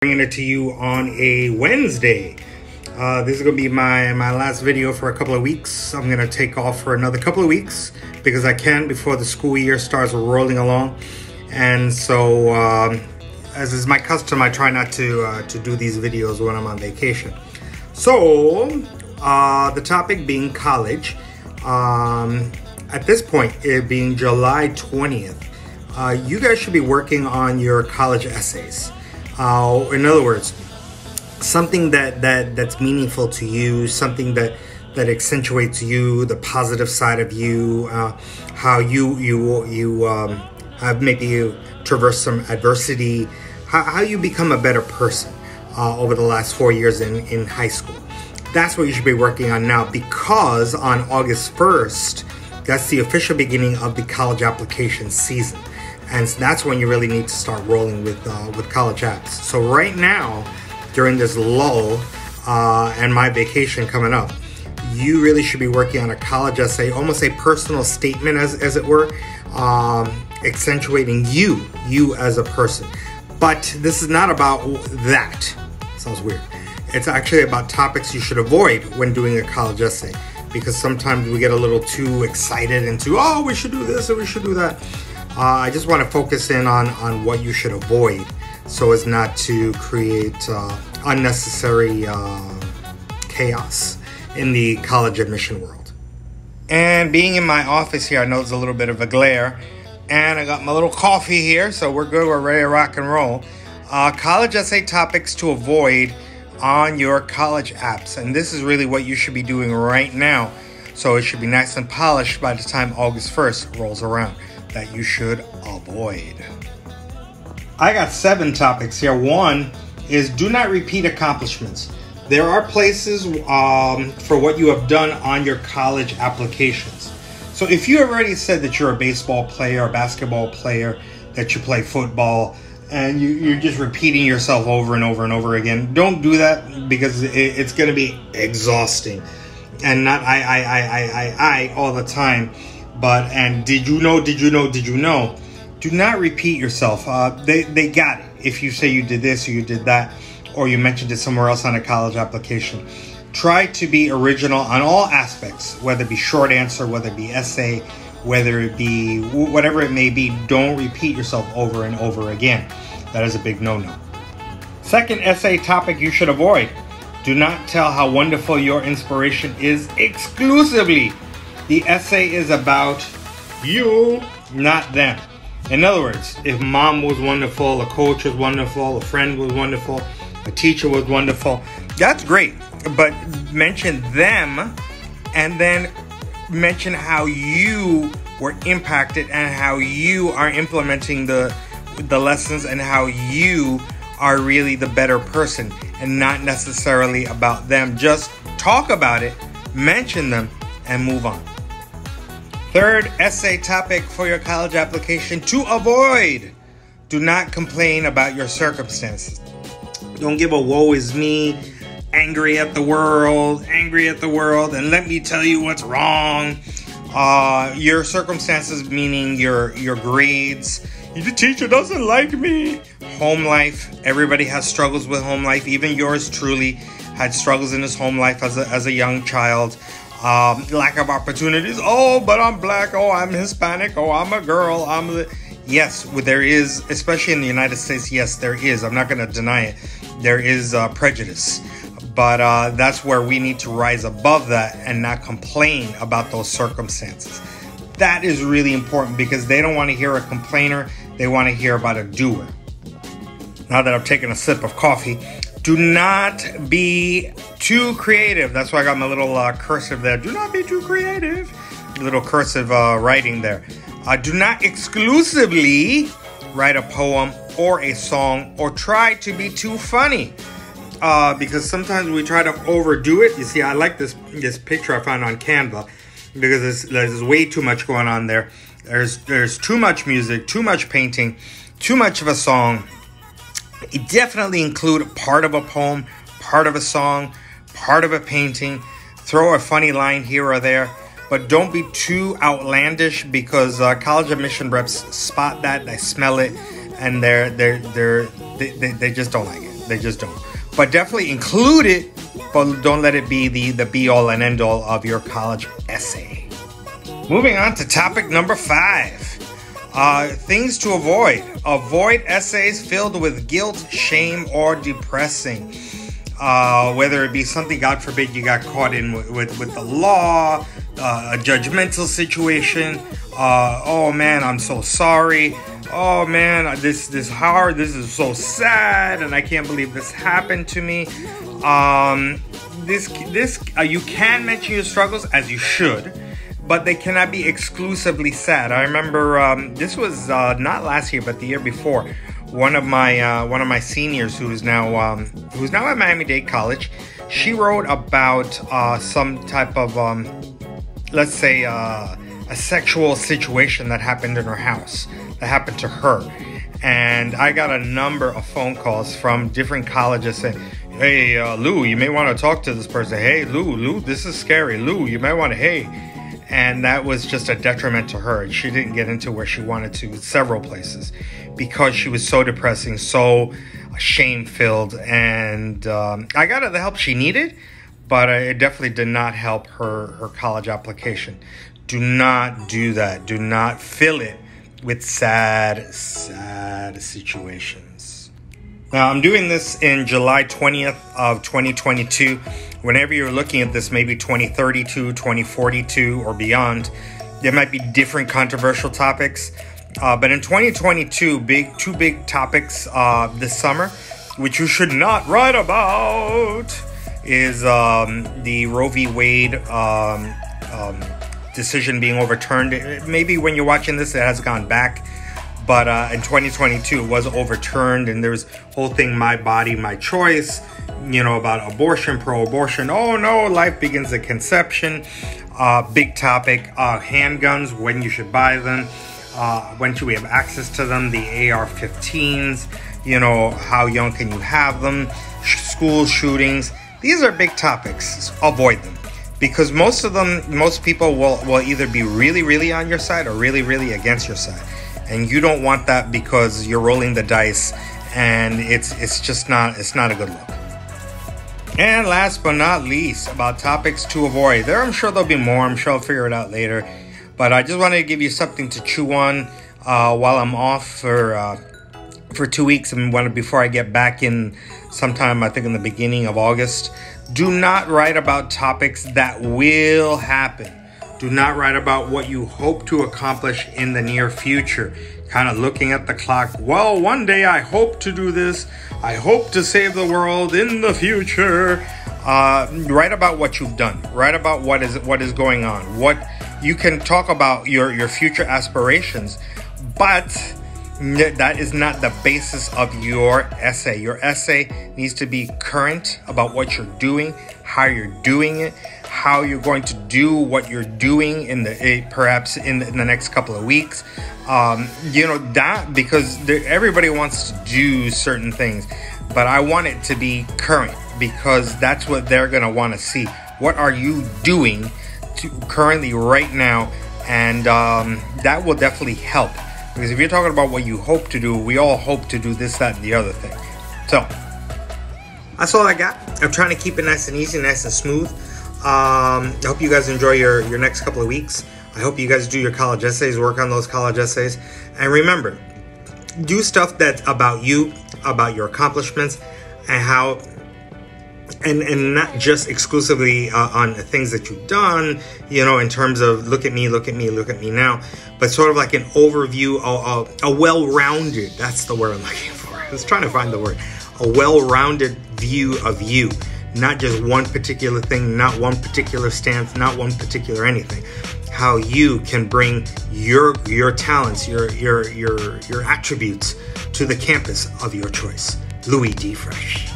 Bringing it to you on a Wednesday. This is going to be my last video for a couple of weeks. I'm going to take off for another couple of weeks because I can before the school year starts rolling along. And so, as is my custom, I try not to do these videos when I'm on vacation. So, the topic being college. At this point, it being July 20th, you guys should be working on your college essays. In other words, something that's meaningful to you, something that accentuates you, the positive side of you, how you have maybe traversed some adversity, how you become a better person over the last 4 years in high school. That's what you should be working on now, because on August 1st, that's the official beginning of the college application season. And so that's when you really need to start rolling with college apps. So right now, during this lull and my vacation coming up, you really should be working on a college essay, almost a personal statement as it were, accentuating you as a person. But this is not about that. Sounds weird. It's actually about topics you should avoid when doing a college essay, because sometimes we get a little too excited into, oh, we should do this and we should do that. I just want to focus in on what you should avoid so as not to create unnecessary chaos in the college admission world. And being in my office here, I know there's a little bit of a glare, and I got my little coffee here, so we're good, we're ready to rock and roll. College essay topics to avoid on your college apps, and this is really what you should be doing right now, so it should be nice and polished by the time August 1st rolls around, that you should avoid. I got 7 topics here. One is do not repeat accomplishments. There are places for what you have done on your college applications. So if you have already said that you're a baseball player, a basketball player, that you play football, and you're just repeating yourself over and over and over again, don't do that, because it's going to be exhausting. And not I all the time. But, and did you know, do not repeat yourself. They got it. If you say you did this or you did that, or you mentioned it somewhere else on a college application, try to be original on all aspects, whether it be short answer, whether it be essay, whether it be whatever it may be. Don't repeat yourself over and over again. That is a big no-no. Second essay topic you should avoid. Do not tell how wonderful your inspiration is exclusively. The essay is about you, not them. In other words, if mom was wonderful, a coach was wonderful, a friend was wonderful, a teacher was wonderful, that's great. But mention them, and then mention how you were impacted and how you are implementing the lessons, and how you are really the better person, and not necessarily about them. Just talk about it, mention them, and move on. Third essay topic for your college application to avoid. Do not complain about your circumstances. Don't give a woe is me, angry at the world, and let me tell you what's wrong. Your circumstances, meaning your grades. The teacher doesn't like me. Home life. Everybody has struggles with home life. Even yours truly had struggles in his home life as a young child. Lack of opportunities. Oh, but I'm black. Oh, I'm Hispanic. Oh, I'm a girl. Yes, there is, especially in the United States. Yes, there is. I'm not going to deny it. There is prejudice. But that's where we need to rise above that and not complain about those circumstances. That is really important, because they don't want to hear a complainer. They want to hear about a doer. Now that I've taken a sip of coffee, do not be too creative. That's why I got my little cursive there. Do not be too creative. Little cursive writing there. Do not exclusively write a poem or a song, or try to be too funny. Because sometimes we try to overdo it. You see, I like this picture I found on Canva, because there's way too much going on there. There's too much music, too much painting, too much of a song. Definitely include part of a poem, part of a song, part of a painting. Throw a funny line here or there, but don't be too outlandish, because college admission reps spot that, they smell it, and they just don't like it. They just don't. But definitely include it, but don't let it be the be-all and end-all of your college essay. Moving on to topic number 5. Things to avoid. Avoid essays filled with guilt, shame, or depressing. Whether it be something, God forbid, you got caught in with the law, a judgmental situation. Oh man, I'm so sorry. Oh man, this is hard. This is so sad, and I can't believe this happened to me. You can mention your struggles, as you should, but they cannot be exclusively sad. I remember this was not last year, but the year before. One of my seniors, who's now at Miami-Dade College, she wrote about some type of let's say a sexual situation that happened in her house, that happened to her. And I got a number of phone calls from different colleges saying, hey, Lou, you may want to talk to this person. Hey, Lou, this is scary. Lou, you might want to, hey. And that was just a detriment to her. She didn't get into where she wanted to, several places, because she was so depressing, so shame-filled. And I got her the help she needed, but it definitely did not help her college application. Do not do that. Do not fill it with sad situations. Now, I'm doing this in July 20th of 2022. Whenever you're looking at this, maybe 2032, 2042, or beyond, there might be different controversial topics. But in 2022, two big topics this summer, which you should not write about, is the Roe V Wade decision being overturned. Maybe when you're watching this, it has gone back. But in 2022, it was overturned, and there's whole thing, my body, my choice, about abortion, pro-abortion. Oh no, life begins at conception. Big topic. Handguns, when you should buy them, when should we have access to them, the AR-15s, how young can you have them, school shootings. These are big topics. Avoid them. Because most people will either be really, really on your side or really, really against your side. And you don't want that, because you're rolling the dice, and it's just not a good look. And last but not least, about topics to avoid. I'm sure there'll be more. I'm sure I'll figure it out later. But I just wanted to give you something to chew on while I'm off for 2 weeks, and before I get back in sometime, I think in the beginning of August. Do not write about topics that will happen. Do not write about what you hope to accomplish in the near future. Kind of looking at the clock. Well, one day I hope to do this. I hope to save the world in the future. Write about what you've done. Write about what is going on. What you can talk about your future aspirations, but that is not the basis of your essay. Your essay needs to be current about what you're doing, how you're doing it, how you're going to do what you're doing perhaps in the next couple of weeks. That, because everybody wants to do certain things, but I want it to be current, because that's what they're going to want to see. What are you doing currently right now? And that will definitely help. Because if you're talking about what you hope to do, we all hope to do this, that, and the other thing. So, that's all I got. I'm trying to keep it nice and easy, nice and smooth. I hope you guys enjoy your next couple of weeks. I hope you guys do your college essays, work on those college essays. And remember, do stuff that's about you, about your accomplishments, and how... And not just exclusively on things that you've done, in terms of look at me now, but sort of like an overview, a well-rounded, that's the word I'm looking for. I was trying to find the word. A well-rounded view of you, not just one particular thing, not one particular stance, not one particular anything. How you can bring your talents, your attributes to the campus of your choice. Louis D. Fresh.